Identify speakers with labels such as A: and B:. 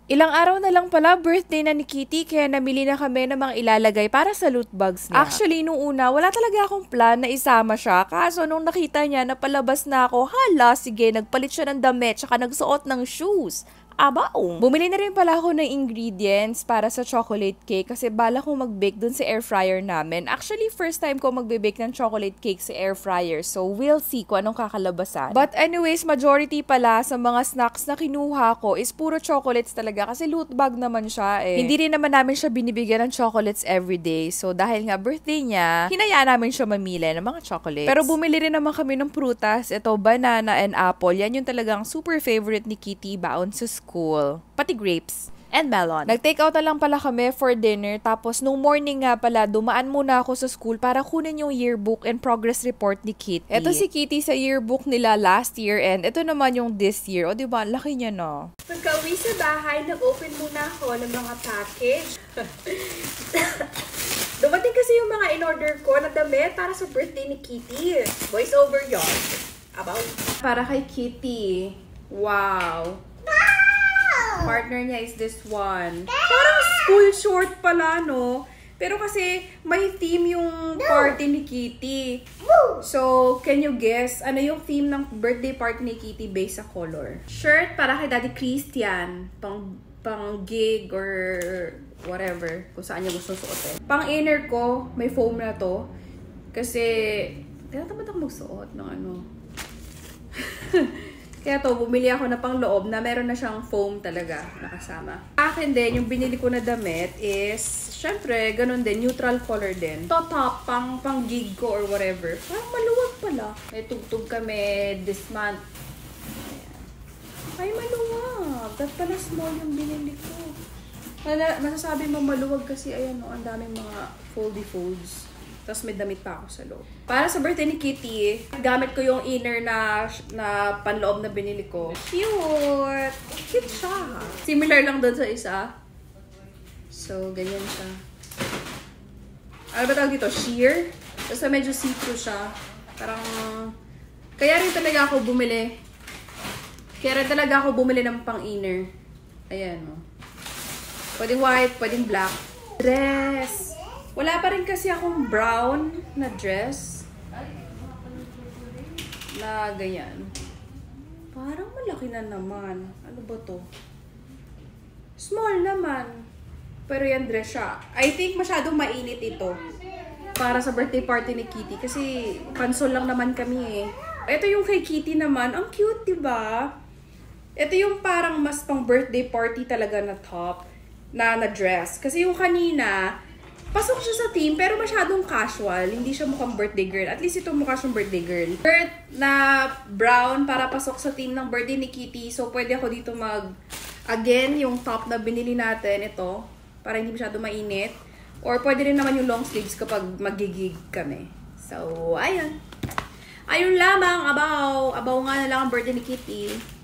A: Ilang araw na lang pala birthday na ni Kitty kaya namili na kami ng mga ilalagay para sa loot bags niya. Actually, nung una, wala talaga akong plan na isama siya. Kaso nung nakita niya na palabas na ako, hala, sige, nagpalit siya ng damit tsaka nagsuot ng shoes. Abaong. Bumili na rin pala ako ng ingredients para sa chocolate cake kasi bala kong mag-bake dun sa air fryer namin. Actually, first time ko magbe-bake ng chocolate cake sa air fryer. So, we'll see kung anong kakalabasan. But anyways, majority pala sa mga snacks na kinuha ko is puro chocolates talaga kasi loot bag naman siya eh. Hindi rin naman namin siya binibigyan ng chocolates everyday. So, dahil nga birthday niya, hinayaan namin siya mamili ng mga chocolates. Pero bumili rin naman kami ng prutas. Ito, banana and apple. Yan yung talagang super favorite ni Kitty baon sa school. Pati grapes and melon. Nag-take out na lang pala kami for dinner. Tapos, nung morning nga pala, dumaan muna ako sa school para kunin yung yearbook and progress report ni Kitty. Ito si Kitty sa yearbook nila last year and ito naman yung this year. O, diba? Laki niya na.
B: Pagka-uwi sa bahay, nag-open muna ako ng mga package. Dumating kasi yung mga in-order ko na damit para sa birthday ni Kitty. Voice over yon. About. Para kay Kitty. Wow. Partner niya is this one. Parang school short pala, no? Pero kasi may theme yung party ni Kitty. So, can you guess ano yung theme ng birthday party ni Kitty based sa color? Shirt para kay Daddy Christian. Pang gig or whatever. Kung saan niya gusto suotin. Pang inner ko, may foam na to. Kasi, tinatamad ako magsuot ng ano. Kaya to, bumili ako na pang loob na meron na siyang foam talaga nakasama. Akin din, yung binili ko na damit is, syempre, ganun din, neutral color din. To top, pang gig ko or whatever. Parang maluwag pala. May tugtog kami this month. Ay, maluwag. That pala small yung binili ko. Masasabi mo maluwag kasi, ayan o, ang daming mga foldy-folds. Tapos may damit pa ako sa loob. Para sa birthday ni Kitty, gamit ko yung inner na panloob na binili ko. Cute! Cute siya. Similar lang doon sa isa. So, ganyan siya. Ano ba tawag dito? Sheer? Tapos medyo see-through siya. Parang, kaya rin talaga ako bumili. Ng pang-inner. Ayan, o. Pwedeng white, pwedeng black. Dress! Wala pa rin kasi akong brown na dress. Na ganyan. Parang malaki na naman. Ano ba to? Small naman. Pero yan dress siya. I think masyadong mainit ito. Para sa birthday party ni Kitty. Kasi pansol lang naman kami eh. Ito yung kay Kitty naman. Ang cute, diba? Ito yung parang mas pang birthday party talaga na top. Na dress. Kasi yung kanina, pasok siya sa team, pero masyadong casual. Hindi siya mukhang birthday girl. At least ito mukha siyang birthday girl. Shirt na brown para pasok sa team ng birthday ni Kitty. So, pwede ako dito again, yung top na binili natin, ito. Para hindi masyadong mainit. Or pwede rin naman yung long sleeves kapag magigig kami. So, ayun. Ayun lamang, abaw. Abaw nga na lang ang birthday ni Kitty.